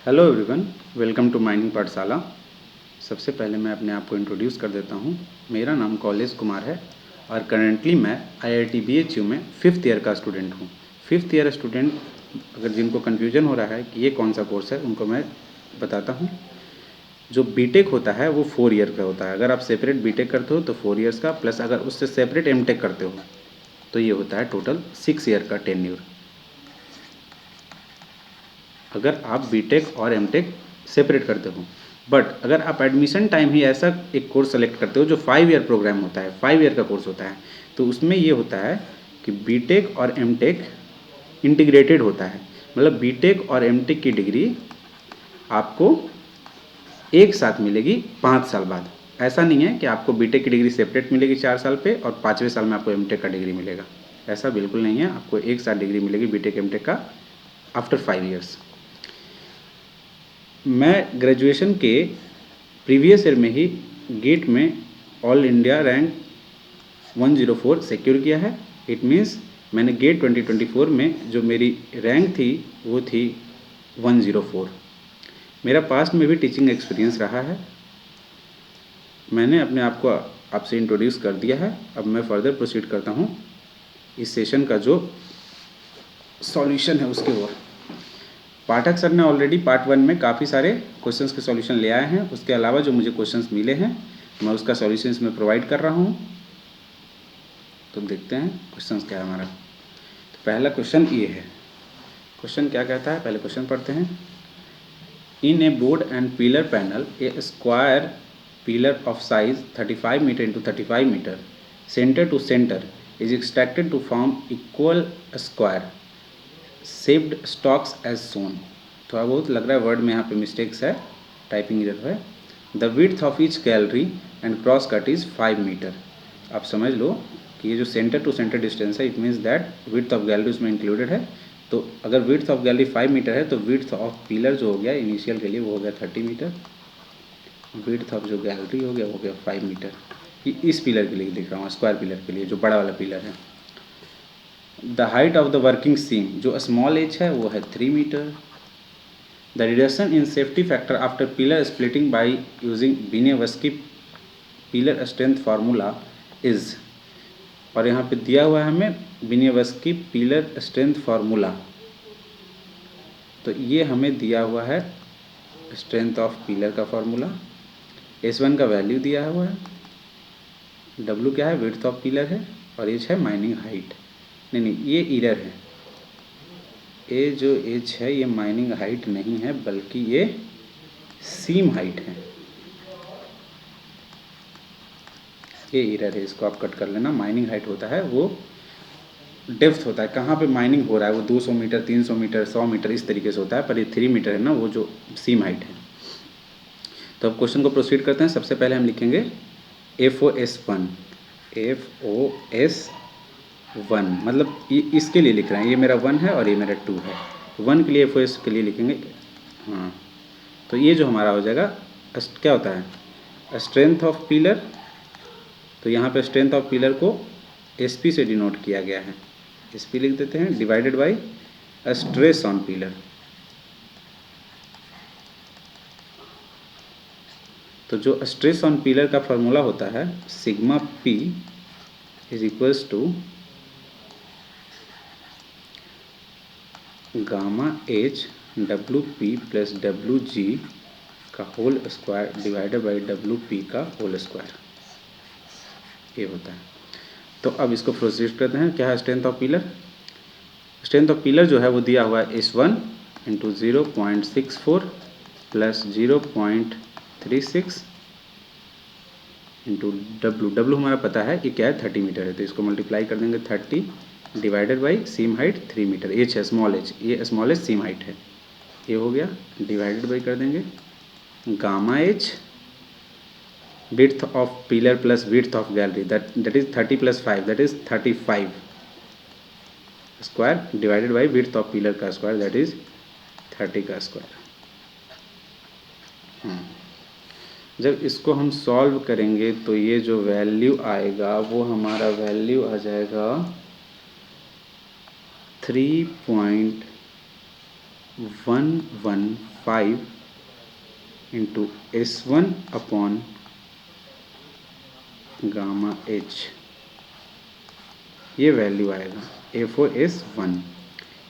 Hello everyone, welcome to mining Pathshala. सबसे पहले मैं अपने आप को इंट्रोड्यूस कर देता हूँ। मेरा नाम कॉलेज कुमार है और करेंटली मैं IIT BHU में 5th ईयर का स्टूडेंट हूँ। 5th ईयर स्टूडेंट अगर जिनको कन्फ्यूजन हो रहा है कि ये कौन सा कोर्स है, उनको मैं बताता हूँ। जो बीटेक होता है वो 4 ईयर का होता है। अगर आप सेपरेट बीटेक करते हो तो 4 ईयर्स का, प्लस अगर उससे सेपरेट एमटेक करते हो तो ये होता है टोटल 6 ईयर का टेन्योर। अगर आप बीटेक और एमटेक सेपरेट करते हो, बट अगर आप एडमिशन टाइम ही ऐसा एक कोर्स सेलेक्ट करते हो जो 5 ईयर प्रोग्राम होता है, 5 ईयर का कोर्स होता है, तो उसमें ये होता है कि बीटेक और एमटेक इंटीग्रेटेड होता है। मतलब बीटेक और एमटेक की डिग्री आपको एक साथ मिलेगी 5 साल बाद। ऐसा नहीं है कि आपको बीटेक की डिग्री सेपरेट मिलेगी 4 साल पे और 5वें साल में आपको एमटेक का डिग्री मिलेगा। ऐसा बिल्कुल नहीं है, आपको एक साथ डिग्री मिलेगी बीटेक एमटेक का आफ्टर 5 ईयर्स। मैं ग्रेजुएशन के प्रीवियस ईयर में ही गेट में ऑल इंडिया रैंक 104 सिक्योर किया है। इट मीन्स मैंने गेट 2024 में जो मेरी रैंक थी वो थी 104। मेरा पास्ट में भी टीचिंग एक्सपीरियंस रहा है। मैंने अपने आप को आपसे इंट्रोड्यूस कर दिया है। अब मैं फर्दर प्रोसीड करता हूँ इस सेशन का जो सॉल्यूशन है उसके ओर। पाठक सर ने ऑलरेडी पार्ट 1 में काफ़ी सारे क्वेश्चंस के सॉल्यूशन ले आए हैं। उसके अलावा जो मुझे क्वेश्चंस मिले हैं मैं उसका सॉल्यूशन इसमें प्रोवाइड कर रहा हूँ। तो देखते हैं क्वेश्चंस क्या है हमारा। तो पहला क्वेश्चन ये है। क्वेश्चन क्या कहता है, पहले क्वेश्चन पढ़ते हैं। In a board and pillar panel a square pillar of size 35 metre into 35 metre centre to centre is extracted to form equal square shaped stocks as shown. थोड़ा बहुत लग रहा है वर्ड में यहाँ पे मिस्टेक्स है, टाइपिंग एरर है। The width of each gallery and cross cut is 5 metre. आप समझ लो कि ये जो सेंटर टू सेंटर डिस्टेंस है, it means that width of gallery उसमें इंक्लूडेड है। तो अगर विड्थ ऑफ गैलरी 5 मीटर है तो विड्थ ऑफ पिलर जो हो गया इनिशियल के लिए वो हो गया 30 मीटर। विड्थ ऑफ जो गैलरी हो गया वो हो गया 5 मीटर। इस पिलर के लिए लिख रहा हूँ, स्क्वायर पिलर के लिए जो बड़ा वाला पिलर है। The height of the working seam जो स्मॉल एच है वो है 3 metre. The reduction in safety factor after pillar splitting by using Vinevsky pillar strength formula is, और यहाँ पे दिया हुआ है हमें विनेवस्की पिलर स्ट्रेंथ फार्मूला। तो ये हमें दिया हुआ है स्ट्रेंथ ऑफ पिलर का फार्मूला। S1 का वैल्यू दिया हुआ है, W क्या है, विड्थ ऑफ पिलर है, और H है माइनिंग हाइट। नहीं, ये एरर है। ये जो H है ये माइनिंग हाइट नहीं है बल्कि ये सीम हाइट है। ये एरर है, इसको आप कट कर लेना। माइनिंग हाइट होता है वो डेप्थ होता है, कहाँ पे माइनिंग हो रहा है, वो 200 मीटर 300 मीटर 100 मीटर इस तरीके से होता है, पर ये 3 मीटर है ना, वो जो सीम हाइट है। तो अब क्वेश्चन को प्रोसीड करते हैं। सबसे पहले हम लिखेंगे FOS1। FOS1 मतलब ये इसके लिए लिख रहे हैं, ये मेरा 1 है और ये मेरा 2 है। 1 के लिए FOS के लिए लिखेंगे। हाँ, तो ये जो हमारा हो जाएगा क्या होता है, स्ट्रेंथ ऑफ पिलर। तो यहाँ पे स्ट्रेंथ ऑफ पिलर को SP से डिनोट किया गया है, SP लिख देते हैं, divided by stress on pillar. तो जो स्ट्रेस ऑन पिलर का फॉर्मूला होता है sigma P is equals to gamma H WP plus WG का whole square divided by WP का होल स्क्वायर, ये होता है। तो अब इसको प्रोसीड करते हैं। क्या है strength of pillar? Strength of pillar जो है वो दिया हुआ है S1 into 0.64 plus 0.36 into W हमारा पता है कि क्या है 30 मीटर है, तो इसको मल्टीप्लाई कर देंगे 30 divided by seam height 3 metre. H है स्मॉल h, ये स्मॉल h सीम हाइट है, ये हो गया, डिवाइडेड बाई कर देंगे gamma H width of pillar plus width of gallery that is 30 plus 5 that is 35 square divided by width of pillar का square that is 30 का square. जब इसको हम सॉल्व करेंगे तो ये जो वैल्यू आएगा वो हमारा वैल्यू आ जाएगा 3.8 115 into S1 upon gamma H, ये वैल्यू आएगा FOS1।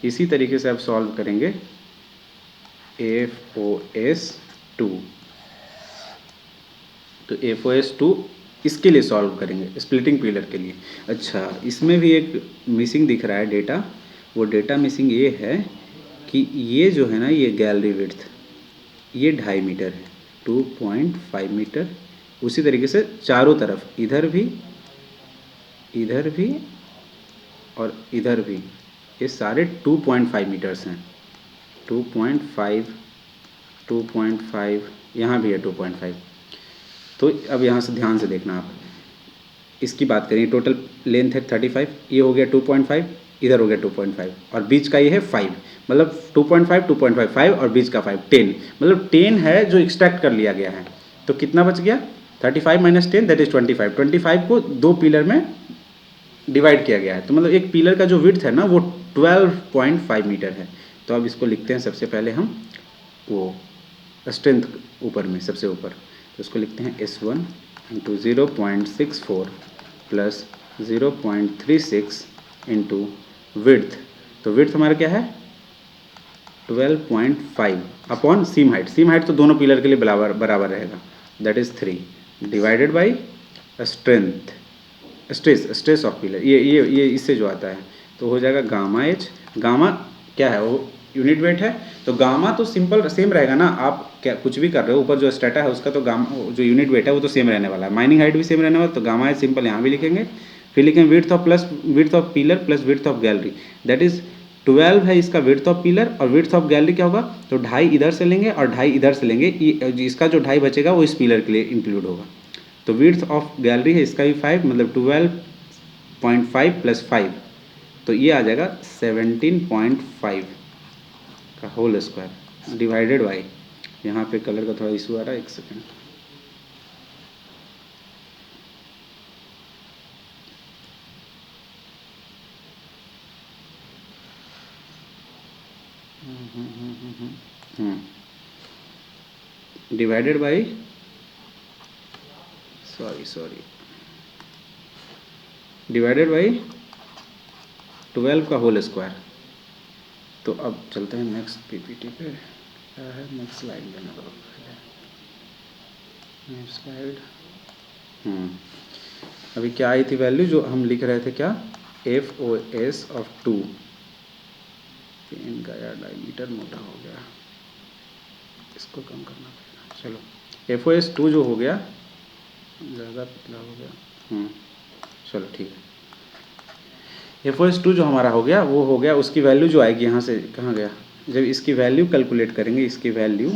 इसी तरीके से आप सॉल्व करेंगे FOS2, तो FOS2 इसके लिए सॉल्व करेंगे, स्प्लिटिंग पिलर के लिए। अच्छा, इसमें भी एक मिसिंग दिख रहा है डेटा। वो डेटा मिसिंग ये है कि ये जो है ना, ये गैलरी विड्थ ये 2.5 मीटर है, 2.5 मीटर। उसी तरीके से चारों तरफ, इधर भी और इधर भी, ये सारे 2.5 मीटर्स हैं। 2.5, 2.5, यहाँ भी है 2.5। तो अब यहाँ से ध्यान से देखना, आप इसकी बात करें, टोटल लेंथ है 35, ये हो गया 2.5, इधर हो गया 2.5, और बीच का ये है 5, मतलब 2.5, 2.5, 5 और बीच का 5, 10, मतलब 10 है जो एक्सट्रैक्ट कर लिया गया है। तो कितना बच गया? 35 माइनस 10 दैट इज 25। 25 को दो पिलर में डिवाइड किया गया है, तो मतलब एक पिलर का जो विड्थ है ना वो 12.5 मीटर है। तो अब इसको लिखते हैं सबसे पहले हम वो स्ट्रेंथ ऊपर में, सबसे ऊपर, तो इसको लिखते हैं S1 into 0.64 plus 0.36 into width. तो विड्थ हमारा क्या है? 12.5 अपॉन सीम हाइट। सीम हाइट तो दोनों पिलर के लिए बराबर रहेगा, that is 3 divided by strength, stress of pillar, ये इससे जो आता है, तो हो जाएगा गामा एच। गामा क्या है? वो यूनिट वेट है, तो गामा तो सिंपल सेम रहेगा ना। आप क्या कुछ भी कर रहे हो, ऊपर जो स्टेटा है उसका तो गामा जो यूनिट वेट है वो तो सेम रहने वाला है, माइनिंग हाइट भी सेम रहने वाला है, तो गामा एच सिंपल यहाँ भी लिखेंगे। फिर लिखेंगे width of pillar plus width of gallery, that is 12 है इसका विड्थ ऑफ पिलर, और विड्थ ऑफ गैलरी क्या होगा? तो 2.5 इधर से लेंगे और 2.5 इधर से लेंगे, इसका जो 2.5 बचेगा वो इस पिलर के लिए इंक्लूड होगा। तो विड्थ ऑफ गैलरी है इसका भी 5, मतलब 12.5 प्लस 5, तो ये आ जाएगा 17.5 का होल स्क्वायर डिवाइडेड बाई, यहाँ पे कलर का थोड़ा इशू आ रहा है, एक second. Divided by, sorry divided by 12 का होल स्क्वायर। तो अब चलते हैं नेक्स्ट पीपीटी पे, क्या है नेक्स्ट स्लाइड लेना दो, नेक्स्ट स्लाइड। अभी क्या आई थी वैल्यू जो हम लिख रहे थे, क्या? FOS ऑफ 2, पेन का यार डायमीटर मोटा हो गया, इसको कम करना पड़ेगा। चलो FOS 2 जो हो गया, ज़्यादा पतला हो गया, चलो ठीक है। FOS 2 जो हमारा हो गया वो हो गया, उसकी वैल्यू जो आएगी, यहाँ से कहाँ गया? जब इसकी वैल्यू कैलकुलेट करेंगे, इसकी वैल्यू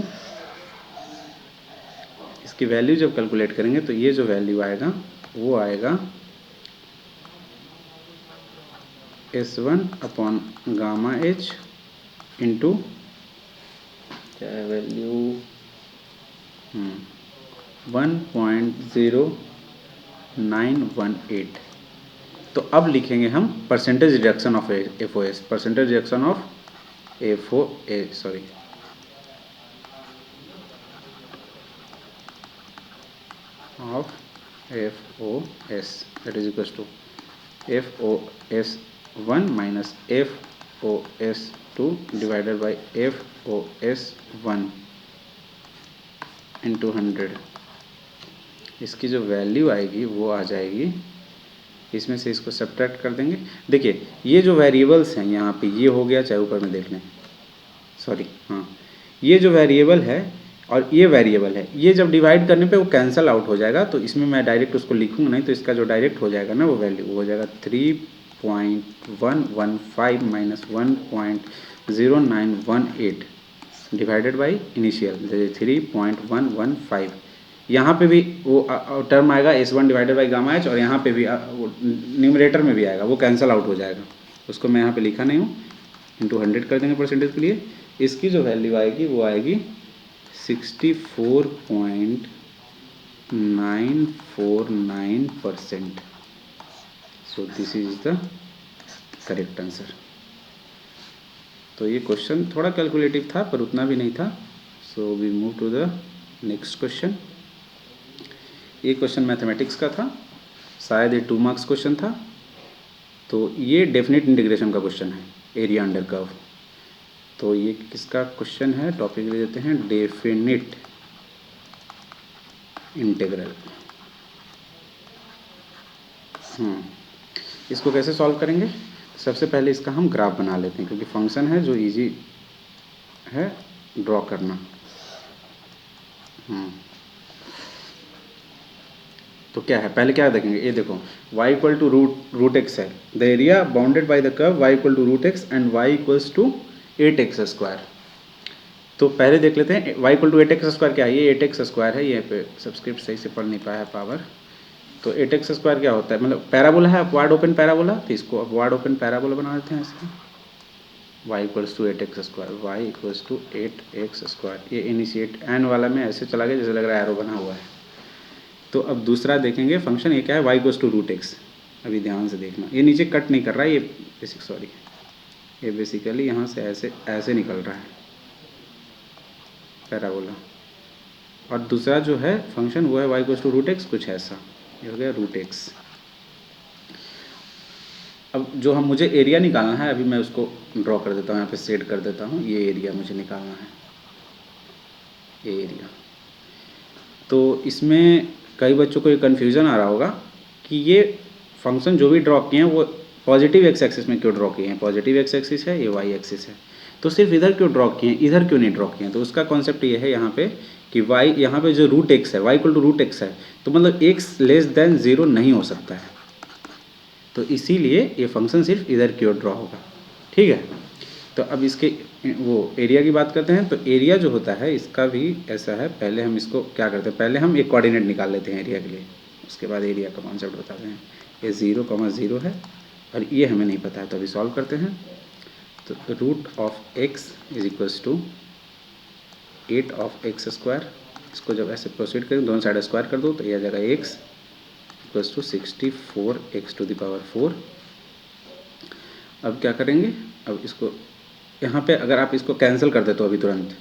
जब कैलकुलेट करेंगे, तो ये जो वैल्यू आएगा वो आएगा S1 upon gamma H into क्या है वैल्यू, 1.0918। तो अब लिखेंगे हम percentage reduction of FOS, percentage reduction of FOS that is equals to FOS1 minus FOS2 divided by FOS1 into 100। इसकी जो वैल्यू आएगी वो आ जाएगी, इसमें से इसको सब्ट्रैक्ट कर देंगे। देखिए ये जो वेरिएबल्स हैं यहाँ पे, ये हो गया, चाहे ऊपर में देख लें, सॉरी हाँ, ये जो वेरिएबल है और ये वेरिएबल है, ये जब डिवाइड करने पे वो कैंसिल आउट हो जाएगा। तो इसमें मैं डायरेक्ट उसको लिखूंगा नहीं, तो इसका जो डायरेक्ट हो जाएगा ना वो वैल्यू, वो हो जाएगा 3.115 माइनस 1.0918 डिवाइडेड बाई इनिशियल 3.115। यहाँ पे भी वो टर्म आएगा S1 divided by gamma H, और यहाँ पे भी न्यूमरेटर में भी आएगा, वो कैंसिल आउट हो जाएगा। उसको मैं यहाँ पे लिखा नहीं हूँ, इंटू 100 कर देंगे परसेंटेज के लिए। इसकी जो वैल्यू आएगी वो आएगी 64.949%। So this is the correct answer. तो ये क्वेश्चन थोड़ा कैलकुलेटिव था पर उतना भी नहीं था। So we move to the next question. ये क्वेश्चन मैथमेटिक्स का था, शायद ये 2 मार्क्स क्वेश्चन था। तो ये डेफिनेट इंटीग्रेशन का क्वेश्चन है, एरिया अंडर कर्व। तो ये किसका क्वेश्चन है, टॉपिक ले देते हैं डेफिनिट इंटीग्रल। इसको कैसे सॉल्व करेंगे? सबसे पहले इसका हम ग्राफ बना लेते हैं, क्योंकि फंक्शन है जो इजी है ड्रॉ करना। तो क्या है, पहले क्या देखेंगे, ये देखो y equal to root x है, the area bounded by the curve y equal to root X and y equals to 8x square. तो पहले देख लेते हैं y equal to 8x square क्या है। ये 8x स्क्वायर है, ये पे सब्सक्रिप्ट सही से पढ़ नहीं पाया पावर। तो 8x स्क्वायर क्या होता है, मतलब पैराबोला है, अपवार्ड ओपन पैराबोला। तो इसको अपवार्ड ओपन पैराबोला बना देते हैं इसका। y equals to 8x square, y equals to 8x square. ये इनिशिएट एन वाला में ऐसे चला गया जैसे लग रहा है एरो बना हुआ है। तो अब दूसरा देखेंगे फंक्शन, ये क्या है, y equals to root x. अभी ध्यान से देखना, ये नीचे कट नहीं कर रहा है, ये बेसिकली यहाँ से ऐसे निकल रहा है पैराबोला। और दूसरा जो है फंक्शन वो है y equals to root x, कुछ ऐसा, ये हो गया रूट एक्स। अब जो मुझे एरिया निकालना है, अभी मैं उसको ड्रॉ कर देता हूँ, यहाँ पे सेट कर देता हूँ। ये एरिया मुझे निकालना है, ये एरिया। तो इसमें कई बच्चों को ये कन्फ्यूज़न आ रहा होगा कि ये फंक्शन जो भी ड्रॉ किए हैं वो पॉजिटिव एक्स एक्सिस में क्यों ड्रॉ किए हैं। पॉजिटिव एक्स एक्सिस है, ये वाई एक्सिस है, तो सिर्फ इधर क्यों ड्रॉ किए हैं, इधर क्यों नहीं ड्रॉ किए हैं। तो उसका कॉन्सेप्ट ये है यहाँ पे कि वाई, यहाँ पे जो रूट एक्स है, y equal to root x है, तो मतलब एक्स लेस देन 0 नहीं हो सकता है। तो इसीलिए ये फंक्शन सिर्फ इधर की ओर ड्रॉ होगा। ठीक है, तो अब इसके वो एरिया की बात करते हैं। तो एरिया जो होता है इसका भी ऐसा है। पहले हम इसको क्या करते हैं, पहले हम एक कोऑर्डिनेट निकाल लेते हैं एरिया के लिए, उसके बाद एरिया का कॉन्सेप्ट बताते हैं। ये 0,0 है और ये हमें नहीं पता है, तो अभी सॉल्व करते हैं। तो root of x is equals to 8 of x square. इसको जब ऐसे प्रोसीड करें, दोनों साइड स्क्वायर कर दो, तो यह आ जाएगा x equals to 64x to the power 4। अब क्या करेंगे, अब इसको यहाँ पे अगर आप इसको कैंसिल कर देते हो अभी तुरंत,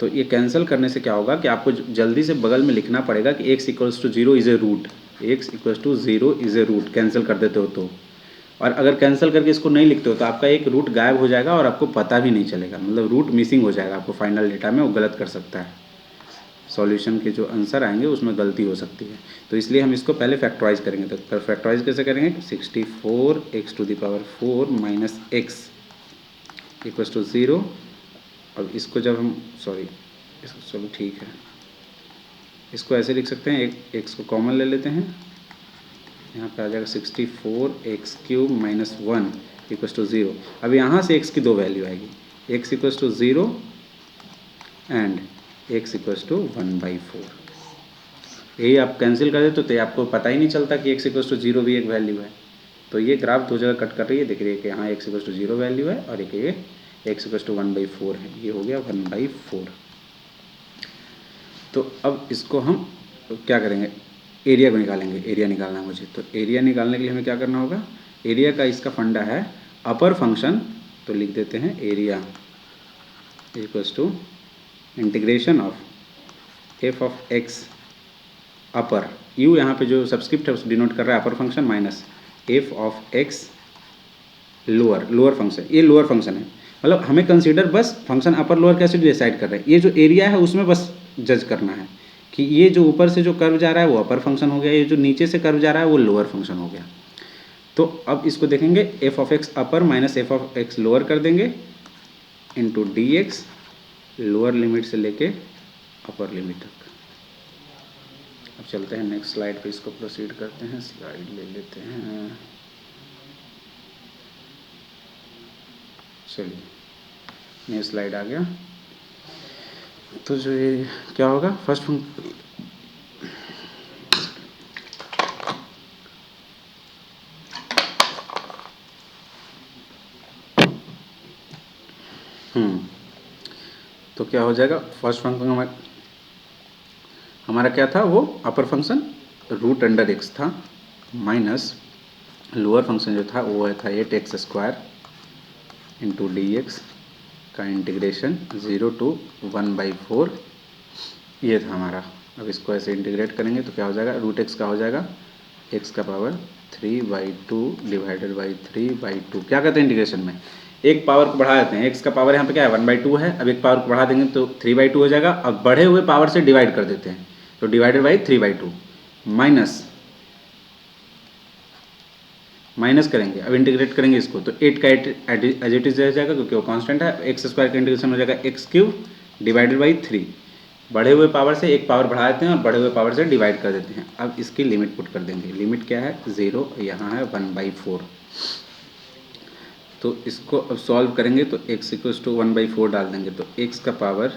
तो ये कैंसिल करने से क्या होगा कि आपको जल्दी से बगल में लिखना पड़ेगा कि x equals to 0 is a root, x equals to 0 is a root. Cancel कर देते हो तो, और अगर कैंसिल करके इसको नहीं लिखते हो तो आपका एक रूट गायब हो जाएगा और आपको पता भी नहीं चलेगा, मतलब रूट मिसिंग हो जाएगा आपको फाइनल डेटा में, वो गलत कर सकता है। सॉल्यूशन के जो आंसर आएंगे उसमें गलती हो सकती है। तो इसलिए हम इसको पहले फैक्टराइज करेंगे। तो फैक्टराइज कैसे करेंगे, 64x to the power 4 minus x equals to 0। अब इसको जब हम इसको चलो ठीक है, इसको ऐसे लिख सकते हैं, एक x को कॉमन ले लेते हैं, यहाँ पे आ जाएगा 64x³ माइनस 1 इक्वल्स टू 0। अब यहाँ से x की दो वैल्यू आएगी, x equals to 0 and x equals to 1/4। यही आप कैंसिल कर देते तो आपको पता ही नहीं चलता कि x इक्वल्स टू 0 भी एक वैल्यू है। तो ये ग्राफ दो जगह कट कर रही है, दिख रही है कि यहाँ x इक्वल्स टू 0 वैल्यू है और एक ये x इक्वल्स टू 1/4 है, ये हो गया 1/4। तो अब इसको हम क्या करेंगे, एरिया को निकालेंगे। एरिया निकालना है मुझे, तो एरिया निकालने के लिए हमें क्या करना होगा, एरिया का इसका फंडा है अपर फंक्शन। तो लिख देते हैं area equals to integration of f of x upper, u यहाँ पे जो सब्सक्रिप्ट है उसको डिनोट कर रहा है upper function, minus f of x lower function. ये लोअर फंक्शन है, मतलब हमें कंसीडर बस फंक्शन अपर लोअर कैसे डिसाइड कर रहे हैं, ये जो एरिया है उसमें बस जज करना है कि ये जो ऊपर से जो कर्व जा रहा है वो अपर फंक्शन हो गया, ये जो नीचे से कर्व जा रहा है वो लोअर फंक्शन हो गया। तो अब इसको देखेंगे, f of x upper minus f of x lower कर देंगे इंटू dx, लोअर लिमिट से लेके अपर लिमिट तक। अब चलते हैं नेक्स्ट स्लाइड पे, इसको प्रोसीड करते हैं। स्लाइड ले लेते हैं, चलिए नया स्लाइड आ गया। तो जो ये क्या होगा, फर्स्ट तो क्या हो जाएगा, फर्स्ट फंक्शन हमारा क्या था, वो अपर फंक्शन रूट अंडर एक्स था, माइनस लोअर फंक्शन जो था वो था 8x² इंटू dx का इंटीग्रेशन 0 to 1/4 ये था हमारा। अब इसको ऐसे इंटीग्रेट करेंगे तो क्या हो जाएगा, रूट एक्स का हो जाएगा x का पावर 3/2 डिवाइडेड बाई 3/2। क्या कहते हैं इंटीग्रेशन में, एक पावर को बढ़ा देते हैं, x का पावर यहाँ पे क्या है 1/2 है, अब एक पावर को बढ़ा देंगे तो 3/2 हो जाएगा। अब बढ़े हुए पावर से डिवाइड कर देते हैं तो डिवाइडेड बाई 3/2 माइनस करेंगे। अब इंटीग्रेट करेंगे इसको तो 8 का 8 एज इट इज रह जाएगा क्योंकि वो कांस्टेंट है। एक्स स्क्वायर का इंटीग्रेशन हो जाएगा x³ डिवाइडेड बाई 3। बढ़े हुए पावर से एक पावर बढ़ा देते हैं और बढ़े हुए पावर से डिवाइड कर देते हैं। अब इसकी लिमिट पुट कर देंगे, लिमिट क्या है 0, यहाँ है 1/4। तो इसको अब सॉल्व करेंगे तो x = 1/4 डाल देंगे तो x का पावर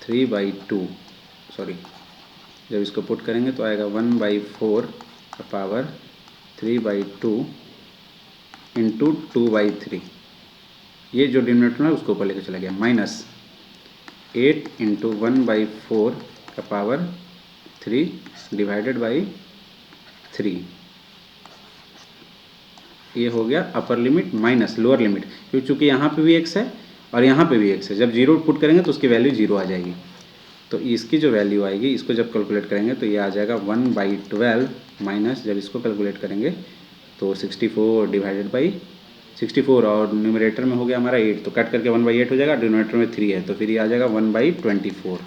3/2 सॉरी, जब इसको पुट करेंगे तो आएगा 1/4 का पावर 3/2 इंटू 2/3। ये जो डिनोमिनेटर है उसको ऊपर लेके चला गया, माइनस 8 इंटू 1/4 का पावर 3 डिवाइडेड बाई 3। ये हो गया upper limit minus lower limit, क्योंकि चूँकि यहाँ पे भी x है और यहाँ पे भी x है। जब जीरो पुट करेंगे तो उसकी वैल्यू 0 आ जाएगी। तो इसकी जो वैल्यू आएगी इसको जब कैलकुलेट करेंगे तो ये आ जाएगा 1/12 माइनस, जब इसको कैलकुलेट करेंगे तो 64 डिवाइडेड बाई 64 और न्यूमरेटर में हो गया हमारा 8 तो कट करके 1/8 हो जाएगा, डिनोमिनेटर में 3 है तो फिर ये आ जाएगा 1/24।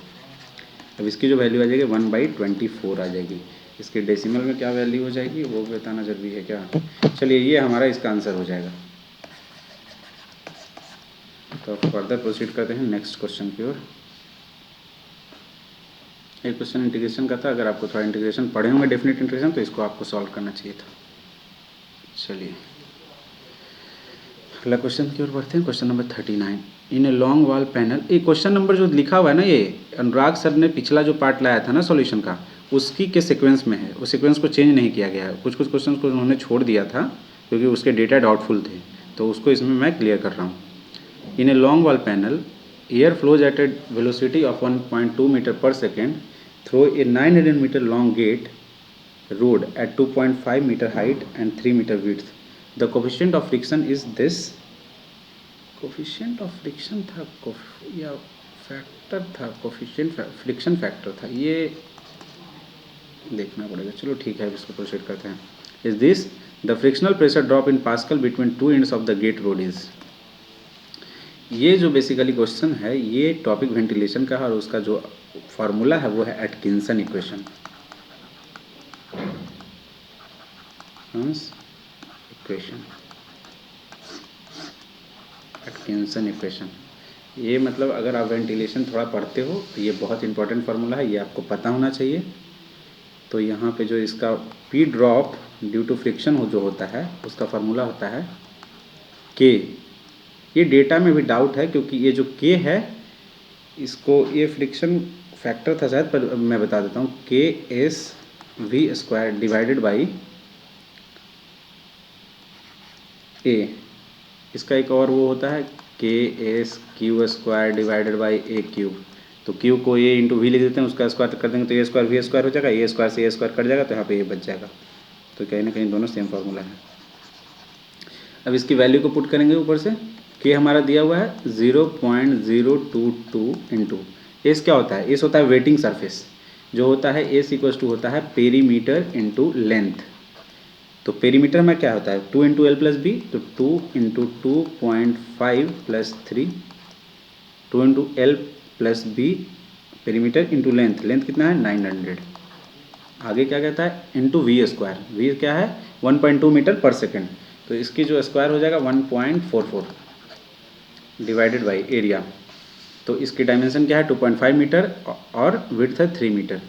अब इसकी जो वैल्यू आ जाएगी 1/24 आ जाएगी। इसके डेसिमल में क्या वैल्यू हो जाएगी वो बताना जरूरी है क्या। चलिए ये हमारा इसका आंसर हो जाएगा। तो फर्दर प्रोसीड करते हैं नेक्स्ट क्वेश्चन की ओर। एक क्वेश्चन इंटीग्रेशन का था, अगर आपको थोड़ा इंटीग्रेशन पढ़े होंगे डेफिनेट इंटीग्रेशन तो इसको आपको सॉल्व करना चाहिए था। चलिए अगला क्वेश्चन की ओर बढ़ते हैं। Question number 39 in a long wall panel. ये क्वेश्चन नंबर जो लिखा हुआ है ना, ये अनुराग सर ने पिछला जो पार्ट लाया था ना सॉल्यूशन का, उसकी के सीक्वेंस में है। उस सीक्वेंस को चेंज नहीं किया गया है। कुछ कुछ क्वेश्चन को उन्होंने छोड़ दिया था क्योंकि उसके डेटा डाउटफुल थे, तो उसको इसमें मैं क्लियर कर रहा हूँ। In a long wall panel air flows at a velocity of 1.2 metre per second through a 900 metre long gate road at 2.5 meter height and 3 meter width. The coefficient of friction is this. coefficient of friction था या factor था, coefficient friction factor था, ये देखना पड़ेगा। चलो ठीक है, इसको प्रोसीड करते हैं। Is this the frictional pressure drop in pascal between two ends of the gate road is. ये जो बेसिकली क्वेश्चन है ये टॉपिक वेंटिलेशन का है और उसका जो फार्मूला है वो है एटकिंसन इक्वेशन। एटकिंसन इक्वेशन, ये मतलब अगर आप वेंटिलेशन थोड़ा पढ़ते हो तो ये बहुत इंपॉर्टेंट फार्मूला है, ये आपको पता होना चाहिए। तो यहाँ पे जो इसका P drop due to friction जो होता है उसका फार्मूला होता है के। ये डेटा में भी डाउट है क्योंकि ये जो के है इसको ये फ्रिक्शन फैक्टर था शायद, पर मैं बता देता हूँ KSV² डिवाइडेड बाई ए। इसका एक और वो होता है KSQ² डिवाइडेड बाई A³। तो Q को A इंटू वी लिख देते हैं, उसका स्क्वायर कर देंगे तो A² V² हो जाएगा, A² से A² कट जाएगा तो यहाँ पे ये बच जाएगा। तो कहीं ना कहीं दोनों सेम फार्मूला है। अब इसकी वैल्यू को पुट करेंगे ऊपर से। K हमारा दिया हुआ है 0.022 इंटू एस क्या होता है, एस होता है वेटिंग सरफेस, जो होता है एस इक्वल टू होता है पेरीमीटर इंटू लेंथ। तो पेरीमीटर में क्या होता है 2 इंटू एल प्लस बी, तो 2 into 2.5 plus 3, 2 into L plus B perimeter into length, length कितना है 900। आगे क्या कहता है इंटू V², वी क्या है 1.2 मीटर पर सेकेंड, तो इसकी जो स्क्वायर हो जाएगा 1.44 डिवाइडेड बाई एरिया। तो इसकी डायमेंशन क्या है 2.5 मीटर और विड्थ है 3 मीटर,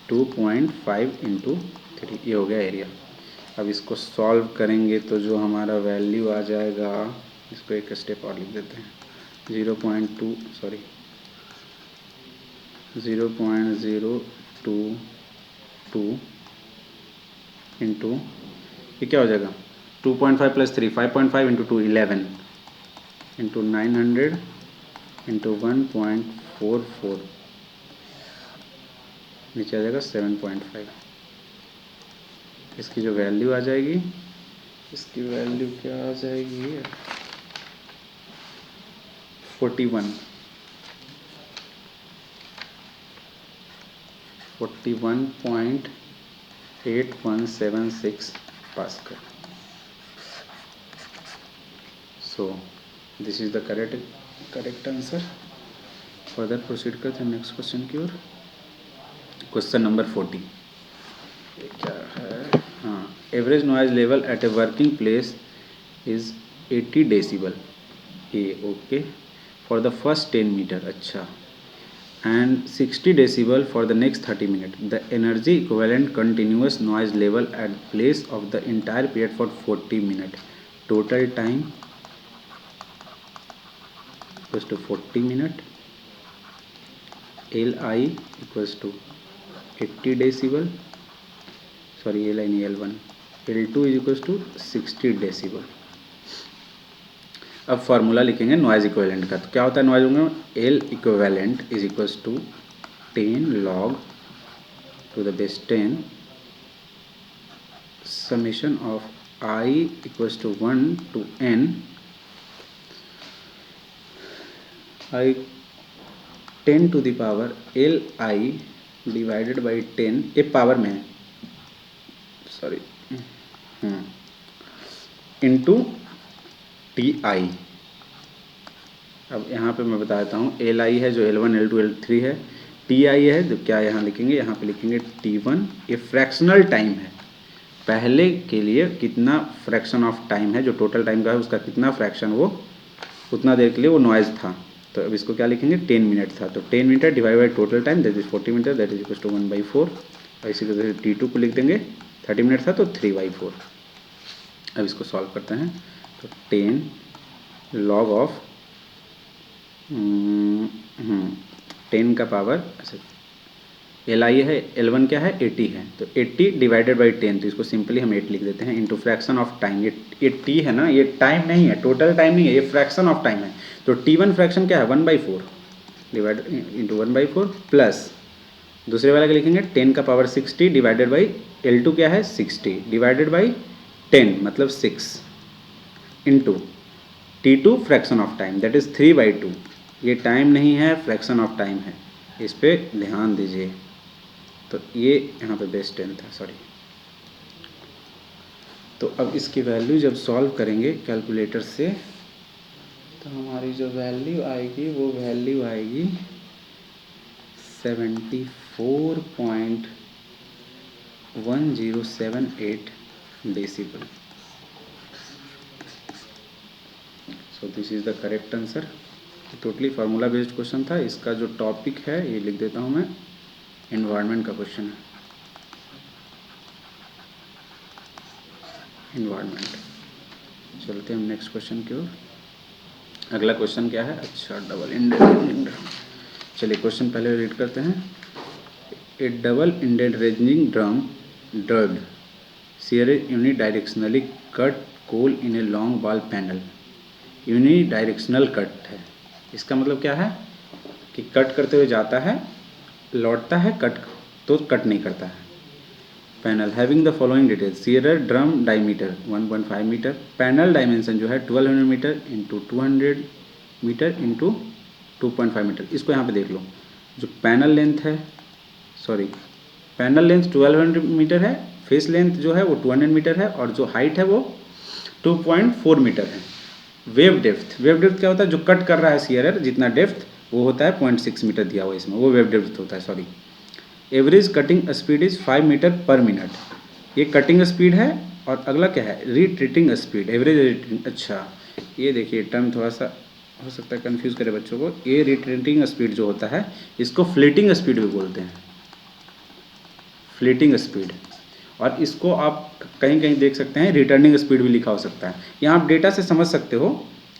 2.5 इंटू 3 ये हो गया एरिया। अब इसको सॉल्व करेंगे तो जो हमारा वैल्यू आ जाएगा, इसको एक स्टेप और लिख देते हैं 0.022 इंटू ये क्या हो जाएगा 2.5 प्लस 3 5.5 इंटू 2 11 इंटू 900 इंटू 1.44 नीचे आ जाएगा 7.5। इसकी जो वैल्यू आ जाएगी, इसकी वैल्यू क्या आ जाएगी 41.8176 pascal. So this is the correct answer. Further proceed करते हैं नेक्स्ट क्वेश्चन की ओर. क्वेश्चन नंबर 40 ये क्या है? हाँ, average noise level at a working place is 80 decibel. A okay for the first 10 metre. अच्छा. And 60 decibel for the next 30 minute. The energy equivalent continuous noise level at place of the entire period for 40 minute. Total time equals to 40 minute. Li equals to 80 decibel. Sorry Li नहीं L1. L2 is equals to 60 decibel. अब formula लिखेंगे noise equivalent का. तो क्या होता है noise में? L equivalent is equals to 10 log to the base 10 summation of I equals to 1 to n I 10 to the power Li divided by 10. ये power में है, सॉरी, इंटू Ti. अब यहाँ पे मैं बता देता हूँ. Li है जो L1 L2 L3 है. Ti है तो क्या यहाँ लिखेंगे? यहाँ पे लिखेंगे T1. ये फ्रैक्शनल टाइम है. पहले के लिए कितना फ्रैक्शन ऑफ टाइम है, जो टोटल टाइम का है उसका कितना फ्रैक्शन, वो उतना देर के लिए वो नॉइज़ था. तो अब इसको क्या लिखेंगे? 10 मिनट था तो 10 minute divide by total time that is 40 minute that is equal to 1/4. और इसी तरह से T2 को लिख देंगे. 30 मिनट था तो 3/4. अब इसको सॉल्व करते हैं. तो 10 log ऑफ 10 का पावर, अच्छा Li है, L1 क्या है? 80 है. तो 80 डिवाइडेड बाई 10, तो इसको सिंपली हम 8 लिख देते हैं इंटू फ्रैक्शन ऑफ टाइम. ये T है ना, ये टाइम नहीं है, टोटल टाइम नहीं है, ये फ्रैक्शन ऑफ टाइम है. तो T1 फ्रैक्शन क्या है? 1/4 डिवाइड इंटू 1/4 प्लस दूसरे वाला का लिखेंगे 10 का पावर 60 डिवाइडेड बाई L2 क्या है? 60 डिवाइडेड बाई 10 मतलब 6 into T2 fraction of time that is 3/2. ये टाइम नहीं है, फ्रैक्शन ऑफ टाइम है, इस पर ध्यान दीजिए. तो ये यहाँ पे बेस 10 था, सॉरी. तो अब इसकी वैल्यू जब सॉल्व करेंगे कैलकुलेटर से तो हमारी जो वैल्यू आएगी वो वैल्यू आएगी 74.1078 decibel. So this is the correct answer. Totally formula based question था. इसका जो टॉपिक है ये लिख देता हूँ मैं, एनवायरनमेंट का क्वेश्चन है. एनवायरनमेंट. चलते हैं हम नेक्स्ट क्वेश्चन की ओर. अगला क्वेश्चन क्या है? अच्छा, डबल इंडेड. चलिए क्वेश्चन पहले रीड करते हैं. A double ended ranging drum drugged series unidirectionally cut coal in a long wall panel. Unidirectional cut है, इसका मतलब क्या है कि कट करते हुए जाता है, लौटता है, कट तो कट नहीं करता है. Panel having the following details. Shearer drum diameter 1.5 metre. Panel dimension जो है 1200 metre into 200 metre into 2.5 metre. इसको यहाँ पे देख लो. जो पैनल लेंथ है, सॉरी, पैनल लेंथ 1200 मीटर है, फेस लेंथ जो है वो 200 मीटर है, और जो हाइट है वो 2.4 मीटर है. वेव डेप्थ क्या होता है? जो कट कर रहा है सीयर जितना डेप्थ वो होता है 0.6 मीटर दिया हुआ इसमें, वो वेव डेप्थ होता है, sorry. Average cutting speed is 5 metre per minute. ये कटिंग स्पीड है. और अगला क्या है? Retreating speed, average retreating. अच्छा, ये देखिए टर्म थोड़ा सा हो सकता है कंफ्यूज करे बच्चों को. ये रिट्रीटिंग स्पीड जो होता है इसको फ्लीटिंग स्पीड भी बोलते हैं, फ्लीटिंग स्पीड. और इसको आप कहीं कहीं देख सकते हैं रिटर्निंग स्पीड भी लिखा हो सकता है. यहाँ आप डेटा से समझ सकते हो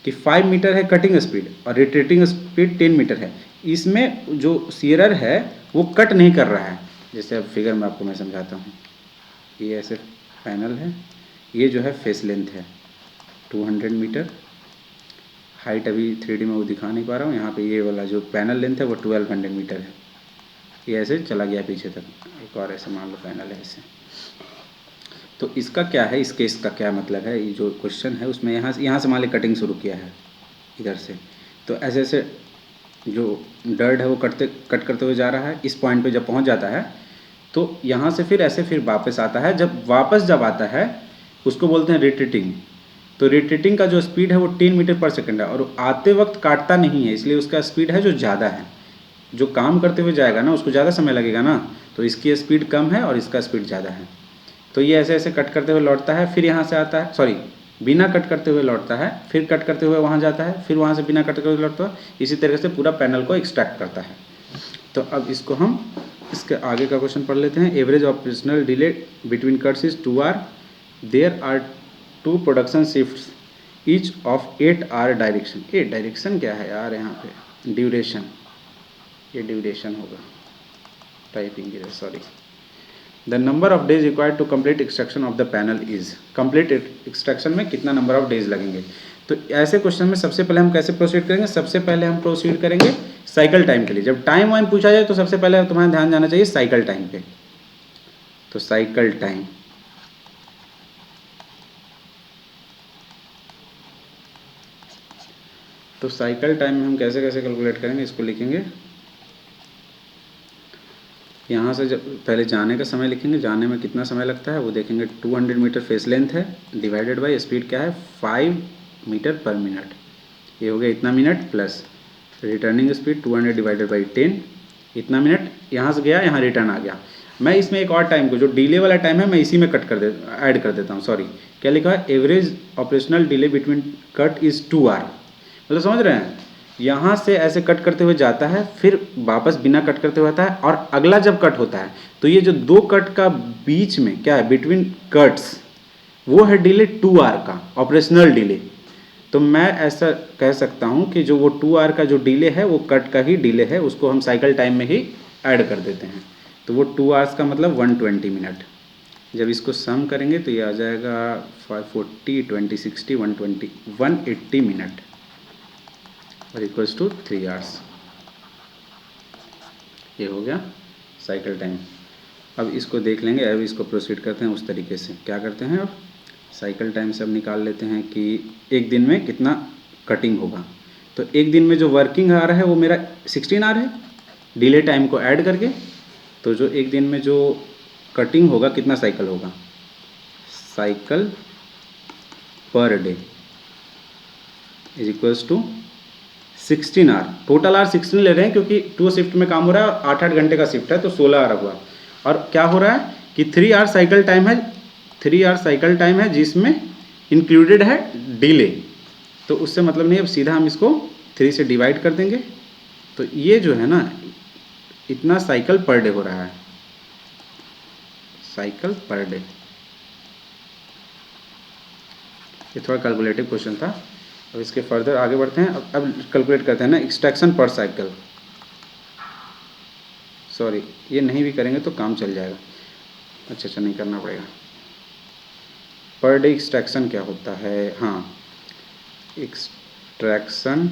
कि 5 मीटर है कटिंग स्पीड और रिट्रीटिंग स्पीड 10 मीटर है. इसमें जो सीयर है वो कट नहीं कर रहा है. जैसे अब फिगर में आपको मैं समझाता हूँ. ये ऐसे पैनल है, ये जो है फेस लेंथ है 200 मीटर. हाइट अभी 3D में वो दिखा नहीं पा रहा हूँ. यहाँ पे ये वाला जो पैनल लेंथ है वो 1200 मीटर है. ये ऐसे चला गया पीछे तक. एक और ऐसे मान लो पैनल है ऐसे. तो इसका क्या है, इस केस का क्या मतलब है? ये जो क्वेश्चन है उसमें यहाँ से मान ली कटिंग शुरू किया है इधर से, तो ऐसे ऐसे जो डर्ट है वो कट करते हुए जा रहा है। इस पॉइंट पे जब पहुंच जाता है तो यहाँ से फिर ऐसे फिर वापस आता है। जब आता है उसको बोलते हैं रिट्रीटिंग। तो रिट्रीटिंग का जो स्पीड है वो 10 मीटर पर सेकंड है, और आते वक्त काटता नहीं है, इसलिए उसका स्पीड है जो ज़्यादा है। जो काम करते हुए जाएगा ना उसको ज़्यादा समय लगेगा ना, तो इसकी स्पीड कम है और इसका स्पीड ज़्यादा है। तो ये ऐसे ऐसे कट करते हुए लौटता है, फिर यहाँ से आता है, सॉरी बिना कट करते हुए लौटता है, फिर कट करते हुए वहाँ जाता है, फिर वहाँ से बिना कट करते हुए लौटता है। इसी तरीके से पूरा पैनल को एक्सट्रैक्ट करता है। तो अब इसको हम इसके आगे का क्वेश्चन पढ़ लेते हैं। Average operational delay between cuts is 2 hour. There are 2 production shifts each of 8 hour direction. ये डायरेक्शन क्या है यार, यहाँ पे ड्यूरेशन, ये ड्यूरेशन होगा, टाइपिंग की, sorry. The number of days required to complete extraction of the panel is. Complete extraction में कितना नंबर ऑफ डेज लगेंगे। तो ऐसे क्वेश्चन में सबसे पहले हम कैसे प्रोसीड करेंगे, सबसे पहले हम प्रोसीड करेंगे साइकिल टाइम के लिए। जब टाइम वाइम पूछा जाए तो सबसे पहले तुम्हारा ध्यान जाना चाहिए साइकिल टाइम पे। तो साइकिल टाइम, तो साइकिल टाइम में हम कैसे कैसे कैलकुलेट करेंगे, इसको लिखेंगे यहाँ से। जब पहले जाने का समय लिखेंगे, जाने में कितना समय लगता है वो देखेंगे। 200 मीटर फेस लेंथ है, डिवाइडेड बाय स्पीड क्या है 5 मीटर पर मिनट, ये हो गया इतना minute, plus returning speed 200 divided by 10, इतना मिनट। यहाँ से गया, यहाँ रिटर्न आ गया। मैं इसमें एक और टाइम को, जो डिले वाला टाइम है, मैं इसी में ऐड कर देता हूँ। सॉरी, क्या लिखा है, average operational delay between cut is 2 hour. मतलब समझ रहे हैं, यहाँ से ऐसे कट करते हुए जाता है, फिर वापस बिना कट करते हुए आता है, और अगला जब कट होता है तो ये जो 2 कट का बीच में क्या है, बिटवीन कट्स, वो है डिले 2 आवर का ऑपरेशनल डिले। तो मैं ऐसा कह सकता हूँ कि जो वो 2 आवर का जो डिले है वो कट का ही डिले है, उसको हम साइकिल टाइम में ही ऐड कर देते हैं। तो वो 2 आवर्स का मतलब 120 मिनट। जब इसको सम करेंगे तो ये आ जाएगा 540, 20, 60, 120, 180 मिनट और इक्वल्स टू 3 आवर्स। ये हो गया साइकिल टाइम। अब इसको देख लेंगे, अब इसको प्रोसीड करते हैं उस तरीके से। क्या करते हैं, अब साइकिल टाइम से अब निकाल लेते हैं कि एक दिन में कितना कटिंग होगा। तो एक दिन में जो वर्किंग आवर है वो मेरा 16 आवर है, डिले टाइम को ऐड करके। तो जो एक दिन में जो कटिंग होगा, कितना साइकिल होगा, cycle per day is equals to 16 hour. Total hour 16 ले रहे हैं क्योंकि 2 शिफ्ट में काम हो रहा है, 8-8 घंटे का शिफ्ट है, तो 16 आवर हुआ। और क्या हो रहा है कि 3 आवर साइकिल टाइम है, 3 आवर साइकिल टाइम है जिसमें इंक्लूडेड है डिले। तो उससे मतलब नहीं, अब सीधा हम इसको 3 से डिवाइड कर देंगे। तो ये जो है ना, इतना साइकिल पर डे हो रहा है, साइकिल पर डे। ये थोड़ा कैलकुलेटिव क्वेश्चन था। अब इसके फर्दर आगे बढ़ते हैं। अब कैलकुलेट करते हैं ना एक्सट्रैक्शन पर साइकिल। सॉरी, ये नहीं भी करेंगे तो काम चल जाएगा। अच्छा, नहीं करना पड़ेगा। पर डे एक्सट्रैक्शन क्या होता है, हाँ, एक्सट्रैक्शन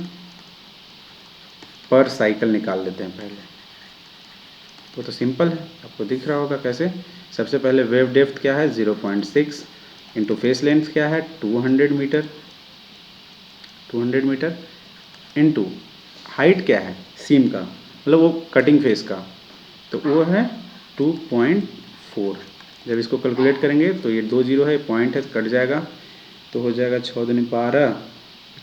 पर साइकिल निकाल लेते हैं पहले। वो तो सिंपल है, आपको दिख रहा होगा कैसे। सबसे पहले वेव डेप्थ क्या है 0.6 इंटू फेस लेंथ क्या है 200 मीटर, 200 मीटर इंटू हाइट क्या है सीम का, मतलब वो कटिंग फेस का, तो वो है 2.4। जब इसको कैलकुलेट करेंगे तो ये 2 जीरो है, पॉइंट है, कट जाएगा, तो हो जाएगा 6 दूनी 12,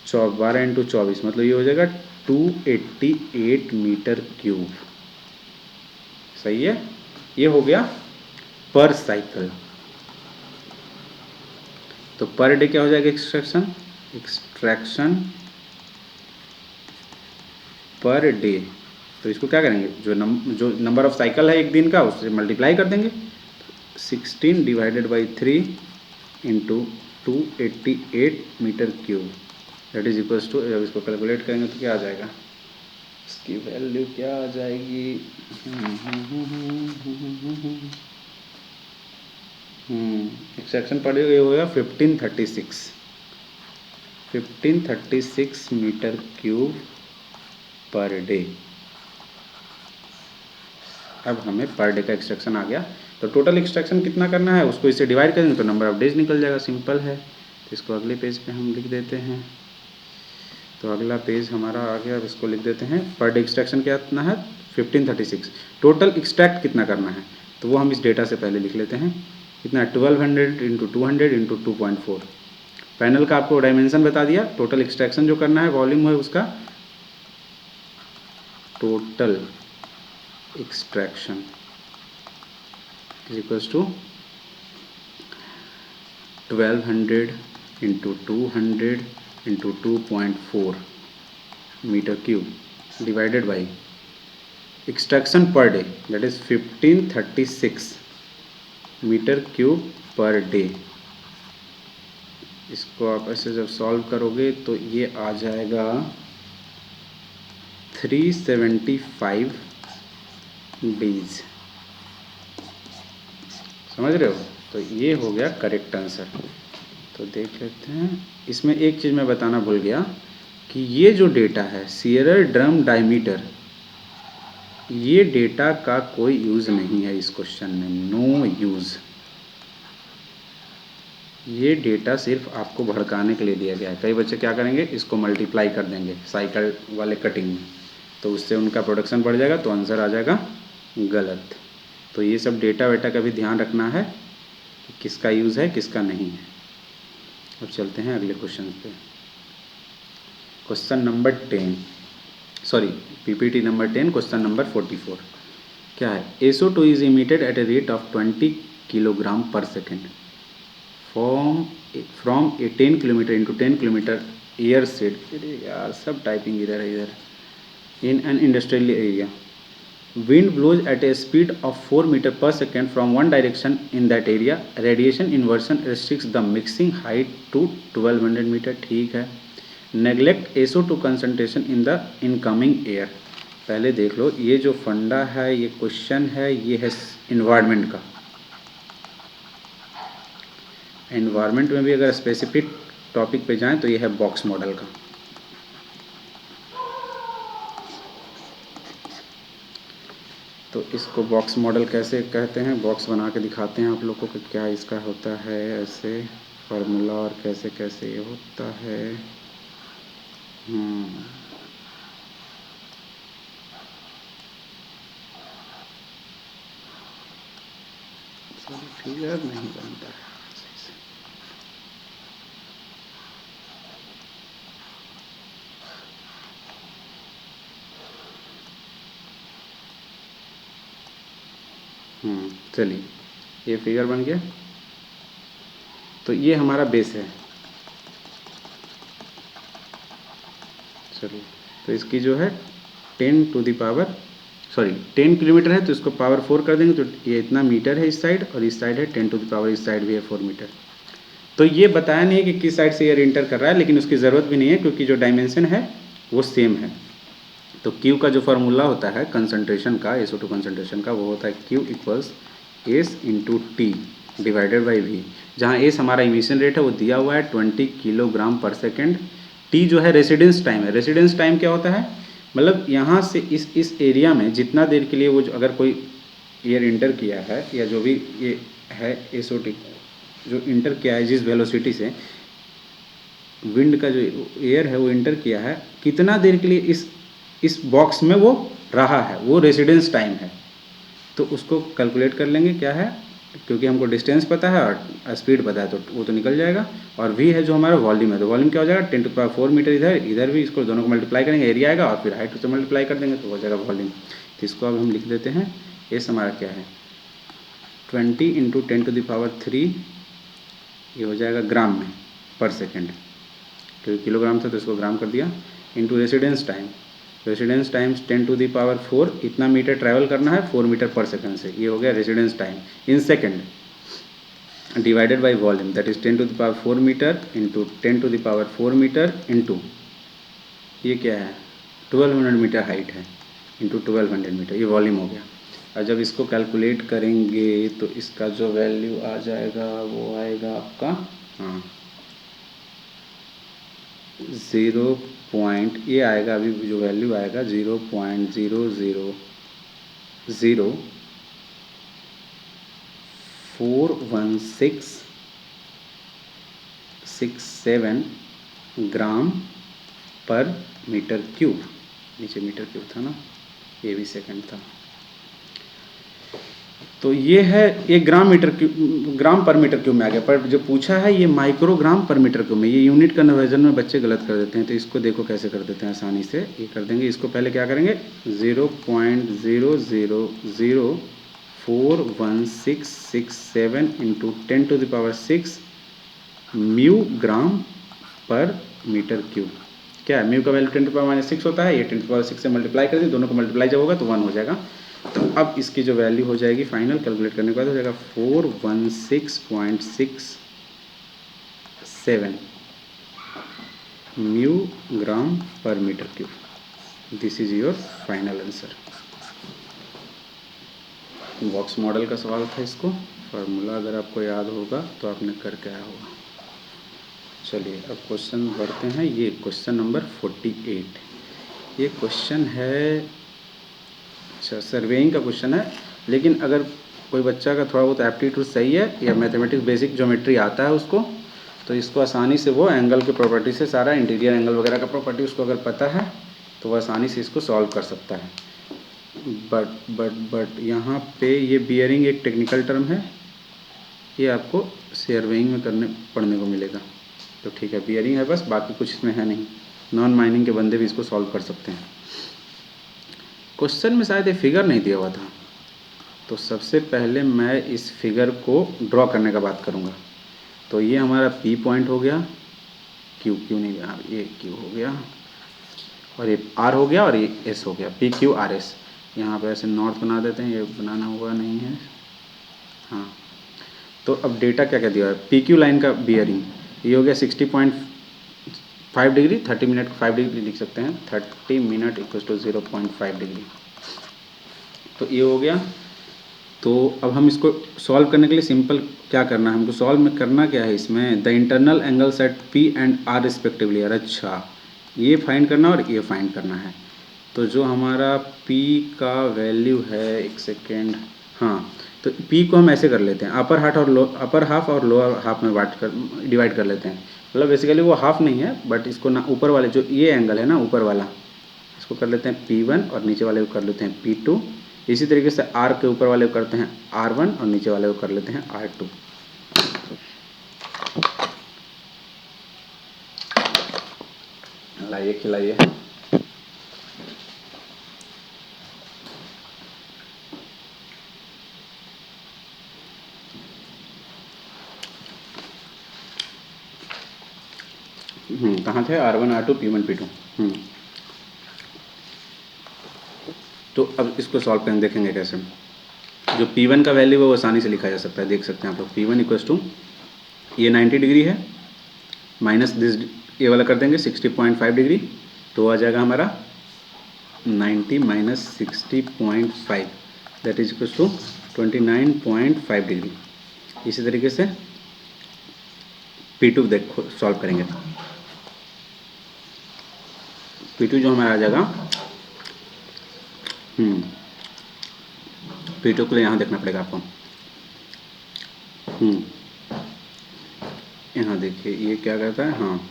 12 इंटू 24, मतलब ये हो जाएगा 288 मीटर क्यूब। सही है, ये हो गया पर साइकिल। तो पर डे क्या हो जाएगा एक्सट्रैक्शन पर डे। तो इसको क्या करेंगे, जो नंबर ऑफ साइकिल है एक दिन का उससे मल्टीप्लाई कर देंगे। 16 divided by 3 into 288 metre cube that is equals to, जब इसको कैलकुलेट करेंगे तो क्या आ जाएगा, इसकी वैल्यू क्या आ जाएगी, एक्सट्रैक्शन पर डे ये होगा 1536 मीटर क्यूब पर डे। अब हमें पर डे का एक्सट्रैक्शन आ गया। तो टोटल एक्सट्रैक्शन कितना करना है उसको इससे डिवाइड करेंगे तो नंबर ऑफ डेज निकल जाएगा, सिंपल है। तो इसको अगले पेज पे हम लिख देते हैं। तो अगला पेज हमारा आ गया, अब इसको लिख देते हैं। पर डे एक्सट्रैक्शन कितना है 1536। टोटल एक्सट्रैक्ट कितना करना है तो वो हम इस डेटा से पहले लिख लेते हैं। कितना 1200 इंटू 200 इंटू 2.4। पैनल का आपको डायमेंशन बता दिया। टोटल एक्सट्रैक्शन जो करना है वॉल्यूम है उसका, total extraction is equals to 1200 into 200 into 2.4 metre cube divided by extraction per day that is 1536 metre cube per day. इसको आप ऐसे जब सॉल्व करोगे तो ये आ जाएगा 375 डेज। समझ रहे हो? तो ये हो गया करेक्ट आंसर। तो देख लेते हैं। इसमें एक चीज़ मैं बताना भूल गया कि ये जो डेटा है सीयरर ड्रम डायमीटर, ये डेटा का कोई यूज़ नहीं है इस क्वेश्चन में, नो यूज़। ये डेटा सिर्फ आपको भड़काने के लिए दिया गया है। कई बच्चे क्या करेंगे, इसको मल्टीप्लाई कर देंगे साइकिल वाले कटिंग में, तो उससे उनका प्रोडक्शन बढ़ जाएगा, तो आंसर आ जाएगा गलत। तो ये सब डेटा वेटा का भी ध्यान रखना है कि किसका यूज़ है किसका नहीं है। अब चलते हैं अगले क्वेश्चन पे। Question number 10, sorry PPT number 10, question number 44 क्या है? SO2 is emitted at a rate of 20 kilogram per second from a 10 kilometre into 10 kilometre air shed. यार सब टाइपिंग इधर है इधर। In an industrial area wind blows at a speed of 4 meter per second from one direction in that area. Radiation inversion restricts the mixing height to 1200 meter. ठीक है। Neglect SO2 concentration in the incoming air। पहले देख लो, ये जो फंडा है, ये question है, ये है इन्वायरमेंट का। इन्वायरमेंट में भी अगर स्पेसिफिक टॉपिक पे जाएं तो ये है बॉक्स मॉडल का। तो इसको बॉक्स मॉडल कैसे कहते हैं, बॉक्स बना के दिखाते हैं आप लोगों को कि क्या इसका होता है, ऐसे फार्मूला और कैसे कैसे ये होता है। फिगर नहीं बनता है। चलिए ये फिगर बन गया। तो ये हमारा बेस है। चलिए तो इसकी जो है 10 टू द पावर 10 किलोमीटर है तो इसको पावर 4 कर देंगे, तो ये इतना मीटर है इस साइड, और इस साइड है 10 टू द पावर, इस साइड भी है 4 मीटर। तो ये बताया नहीं है कि किस साइड से एयर इंटर कर रहा है, लेकिन उसकी ज़रूरत भी नहीं है क्योंकि जो डायमेंशन है वो सेम है। तो Q का जो फार्मूला होता है कंसंट्रेशन का, SO2 कंसंट्रेशन का, वो होता है Q equals S into T divided by V। जहाँ S हमारा इमिशन रेट है वो दिया हुआ है 20 किलोग्राम पर सेकेंड। T जो है रेसिडेंस टाइम है। रेसिडेंस टाइम क्या होता है, मतलब यहाँ से इस एरिया में जितना देर के लिए वो जो अगर कोई एयर इंटर किया है, या जो भी ये है SO2 जो इंटर किया है जिस वेलोसिटी से विंड का जो एयर है वो इंटर किया है, कितना देर के लिए इस बॉक्स में वो रहा है, वो रेसिडेंस टाइम है। तो उसको कैलकुलेट कर लेंगे क्या है, क्योंकि हमको डिस्टेंस पता है और स्पीड पता है तो वो तो निकल जाएगा। और V है जो हमारा वॉल्यूम है, तो वॉल्यूम क्या हो जाएगा 10 टू पावर 4 मीटर, इधर भी इसको दोनों को मल्टीप्लाई करेंगे, एरिया आएगा, और फिर हाइट से मल्टीप्लाई कर देंगे तो हो जाएगा वॉल्यूम। तो इसको अब हम लिख देते हैं, एस हमारा क्या है 20 इंटू 10 टू द पावर 3, ये हो जाएगा ग्राम में पर सेकेंड, क्योंकि किलोग्राम था तो इसको ग्राम कर दिया, into residence time. Residence times 10 to the power 4, इतना मीटर ट्रैवल करना है 4 मीटर पर सेकंड से, ये हो गया residence time in second, divided by volume that is 10 to the power 4 metre into 10 to the power 4 metre into ये क्या है 1200 मीटर हाइट है, इंटू 1200 मीटर, ये वॉल्यूम हो गया। और जब इसको कैलकुलेट करेंगे तो इसका जो वैल्यू आ जाएगा वो आएगा आपका 0 पॉइंट, ये आएगा अभी जो वैल्यू आएगा 0.0004167 ग्राम पर मीटर क्यूब, नीचे मीटर क्यूब था ना, ये भी सेकंड था। तो ये है, ये ग्राम पर मीटर क्यूब में आ गया, पर जो पूछा है ये माइक्रोग्राम पर मीटर क्यूब में। ये यूनिट कन्वर्जन में बच्चे गलत कर देते हैं, तो इसको देखो कैसे कर देते हैं आसानी से। ये कर देंगे, इसको पहले क्या करेंगे, 0.00041667 into 10⁻6 mu gram per metre cube. क्या है, म्यू का वैल्यू 10⁻6 होता है, ये 10⁻6 से मल्टीप्लाई कर दी, दोनों को मल्टीप्लाई जब होगा तो 1 हो जाएगा। तो अब इसकी जो वैल्यू हो जाएगी फाइनल कैलकुलेट करने के बाद हो जाएगा 416.67 mu gram per metre cube. This is your final answer. Box model का सवाल था, इसको फार्मूला अगर आपको याद होगा तो आपने करके आया होगा। चलिए अब क्वेश्चन बढ़ते हैं। ये क्वेश्चन नंबर 48, ये क्वेश्चन है, अच्छा सर्वेइंग का क्वेश्चन है, लेकिन अगर कोई बच्चा का थोड़ा बहुत एप्टीट्यूड सही है या मैथमेटिक्स बेसिक ज्योमेट्री आता है उसको, तो इसको आसानी से वो एंगल के प्रॉपर्टी से सारा इंटीरियर एंगल वगैरह का प्रॉपर्टी उसको अगर पता है तो वह आसानी से इसको सॉल्व कर सकता है। बट यहाँ पे ये बियरिंग एक टेक्निकल टर्म है, ये आपको सर्वेइंग में पढ़ने को मिलेगा। तो ठीक है, बियरिंग है बस, बाकी कुछ इसमें है नहीं। नॉन माइनिंग के बंदे भी इसको सॉल्व कर सकते हैं। क्वेश्चन में शायद ये फिगर नहीं दिया हुआ था, तो सबसे पहले मैं इस फिगर को ड्रॉ करने का बात करूँगा। तो ये हमारा P पॉइंट हो गया, क्यू नहीं गया, ये Q हो गया, और ये R हो गया, और ये S हो गया, PQRS। यहाँ पे ऐसे नॉर्थ बना देते हैं, ये बनाना हुआ नहीं है। हाँ, तो अब डेटा क्या क्या दिया है, PQ लाइन का बियरिंग ये हो गया 60.5 डिग्री, 30 मिनट को 5 डिग्री लिख सकते हैं, 30 मिनट इक्वल टू 0.5 डिग्री। तो ये हो गया। तो अब हम इसको सॉल्व करने के लिए सिंपल क्या करना है हमको, सॉल्व में करना क्या है इसमें, the internal angles eight P and R respectively. अच्छा, ये फाइंड करना और ये फाइंड करना है। तो जो हमारा P का वैल्यू है, एक सेकेंड, हाँ, तो P को हम ऐसे कर लेते हैं, अपर हाफ और लोअर हाफ में डिवाइड कर लेते हैं। मतलब बेसिकली वो हाफ नहीं है, बट इसको ना ऊपर वाले जो ये एंगल है ना ऊपर वाला, इसको कर लेते हैं P1 और नीचे वाले को कर लेते हैं P2। इसी तरीके से R के ऊपर वाले को करते हैं R1 और नीचे वाले को कर लेते हैं R2। लाइए खिलाइए। कहाँ थे, R1 R2 P1 P2। तो अब इसको सॉल्व करके देखेंगे कैसे। जो P1 का वैल्यू है वो आसानी से लिखा जा सकता है, देख सकते हैं आप लोग। P1 इक्वल्स टू, ये 90 डिग्री है, माइनस दिस, ये वाला कर देंगे 60.5 डिग्री, तो आ जाएगा हमारा 90 minus 60.5, that is equals to 29.5 degree. इसी तरीके से P2 देखो सॉल्व करेंगे, P2 जो हमारा आ जाएगा, P2 के लिए यहाँ देखना पड़ेगा आपको। यहाँ देखिए ये क्या कहता है, हाँ,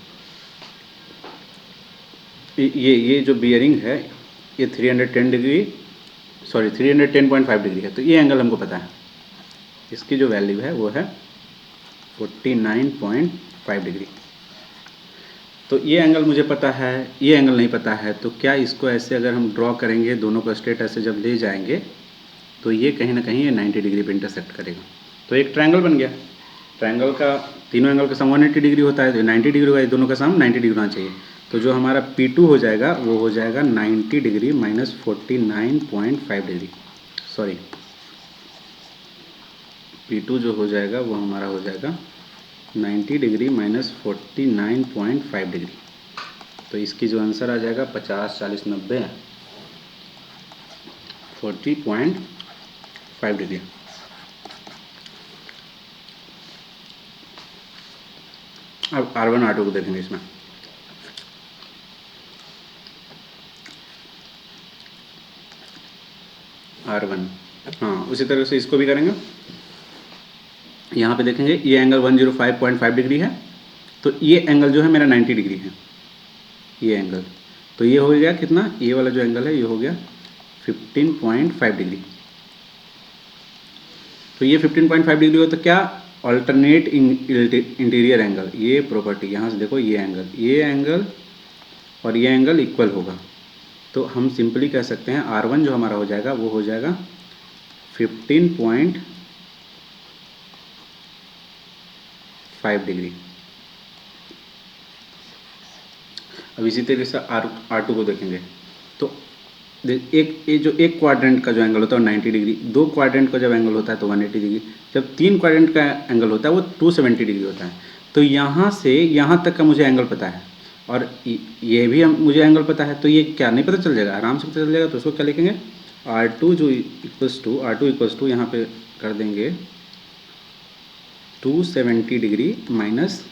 ये जो बियरिंग है ये 310 डिग्री, सॉरी 310.5 डिग्री है। तो ये एंगल हमको पता है, इसकी जो वैल्यू है वो है 49.5 डिग्री। तो ये एंगल मुझे पता है, ये एंगल नहीं पता है, तो क्या इसको ऐसे अगर हम ड्रॉ करेंगे, दोनों को स्ट्रेट ऐसे जब ले जाएंगे तो ये कहीं ना कहीं ये 90 डिग्री पे इंटरसेक्ट करेगा। तो एक ट्रायंगल बन गया। ट्रायंगल का तीनों एंगल का सम 180 डिग्री होता है, तो 90 डिग्री होगा, दोनों का सम 90 डिग्री होना चाहिए। तो जो हमारा P2 हो जाएगा वो हो जाएगा 90 degree minus 49.5 degree, sorry P2 जो हो जाएगा वो हमारा हो जाएगा 90 डिग्री माइनस 49.5 डिग्री। तो इसकी जो आंसर आ जाएगा 50 40 90 40.5 डिग्री। अब R1 R2 को देखेंगे इसमें। R1, हाँ, उसी तरह से इसको भी करेंगे। यहाँ पे देखेंगे ये एंगल 105.5 डिग्री है, तो ये एंगल जो है मेरा 90 डिग्री है। ये एंगल, तो ये हो गया कितना, ये वाला जो एंगल है ये हो गया 15.5 डिग्री। तो ये 15.5 डिग्री हो तो क्या, ऑल्टरनेट इंटीरियर एंगल, ये प्रॉपर्टी यहाँ से देखो, ये एंगल और ये एंगल इक्वल होगा। तो हम सिंपली कह सकते हैं R1 जो हमारा हो जाएगा वो हो जाएगा 15.5 डिग्री। अब इसी तरीके से R2 को देखेंगे तो एक क्वाड्रेंट का जो एंगल होता है वो 90 डिग्री, 2 क्वाड्रेंट का जब एंगल होता है तो 180 डिग्री, जब 3 क्वाड्रेंट का एंगल होता है वो 270 डिग्री होता है। तो यहाँ से यहाँ तक का मुझे एंगल पता है और ये भी मुझे एंगल पता है, तो ये क्या नहीं पता चल जाएगा, आराम से पता चल जाएगा। तो उसको क्या लिखेंगे, R2 जो इक्वल्स टू यहाँ पे कर देंगे 270 डिग्री माइनस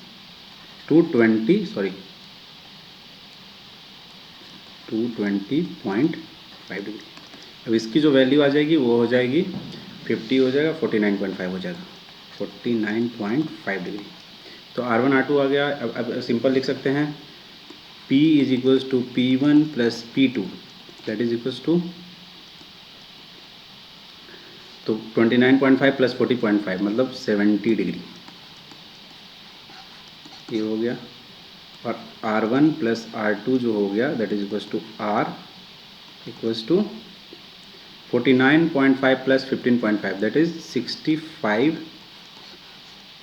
220.5 डिग्री। अब इसकी जो वैल्यू आ जाएगी वो हो जाएगी 50 हो जाएगा, 49.5 हो जाएगा, 49.5 डिग्री। तो R1 R2 आ गया। अब सिंपल लिख सकते हैं P is equals to P1 plus P2 that is equals to, तो 29.5 प्लस 40.5 मतलब 70 डिग्री, ये हो गया। और R1 प्लस R2 जो हो गया that is equals to R equals to 49.5 plus 15.5 that is 65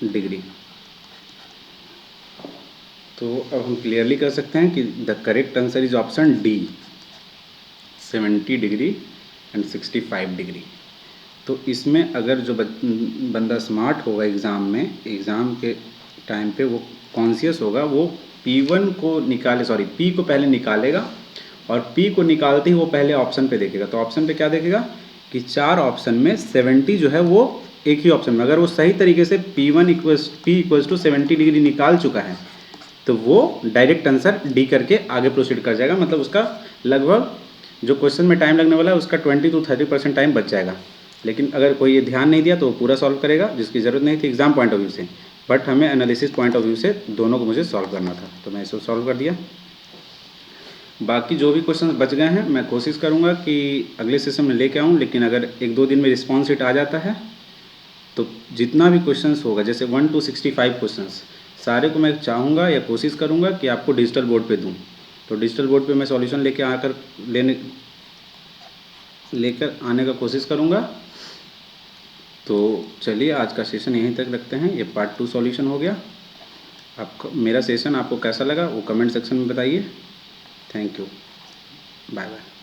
degree. तो अब हम क्लियरली कर सकते हैं कि the correct answer is option D, 70 degree and 65 degree. तो इसमें अगर जो बंदा स्मार्ट होगा एग्ज़ाम के टाइम पे वो कॉन्शियस होगा, वो P1 को P को पहले निकालेगा और P को निकालते ही वो पहले ऑप्शन पे देखेगा। तो ऑप्शन पे क्या देखेगा कि 4 ऑप्शन में 70 जो है वो एक ही ऑप्शन में, अगर वो सही तरीके से P इक्वल्स टू 70 डिग्री निकाल चुका है तो वो डायरेक्ट आंसर डी करके आगे प्रोसीड कर जाएगा। मतलब उसका लगभग जो क्वेश्चन में टाइम लगने वाला है उसका 20 to 30% टाइम बच जाएगा। लेकिन अगर कोई ये ध्यान नहीं दिया तो वो पूरा सॉल्व करेगा, जिसकी ज़रूरत नहीं थी एग्जाम पॉइंट ऑफ व्यू से, बट हमें एनालिसिस पॉइंट ऑफ व्यू से दोनों को मुझे सॉल्व करना था, तो मैं इसे सॉल्व कर दिया। बाकी जो भी क्वेश्चन बच गए हैं मैं कोशिश करूँगा कि अगले सेशन में लेके आऊँ, लेकिन अगर 1-2 दिन में रिस्पॉन्स शीट आ जाता है तो जितना भी क्वेश्चंस होगा जैसे 1 to 65 क्वेश्चंस सारे को मैं चाहूँगा या कोशिश करूँगा कि आपको डिजिटल बोर्ड पे दूँ। तो डिजिटल बोर्ड पे मैं सॉल्यूशन लेकर आने का कोशिश करूँगा। तो चलिए आज का सेशन यहीं तक रखते हैं, ये पार्ट 2 सॉल्यूशन हो गया। आपको मेरा सेशन आपको कैसा लगा वो कमेंट सेक्शन में बताइए। Thank you, bye bye.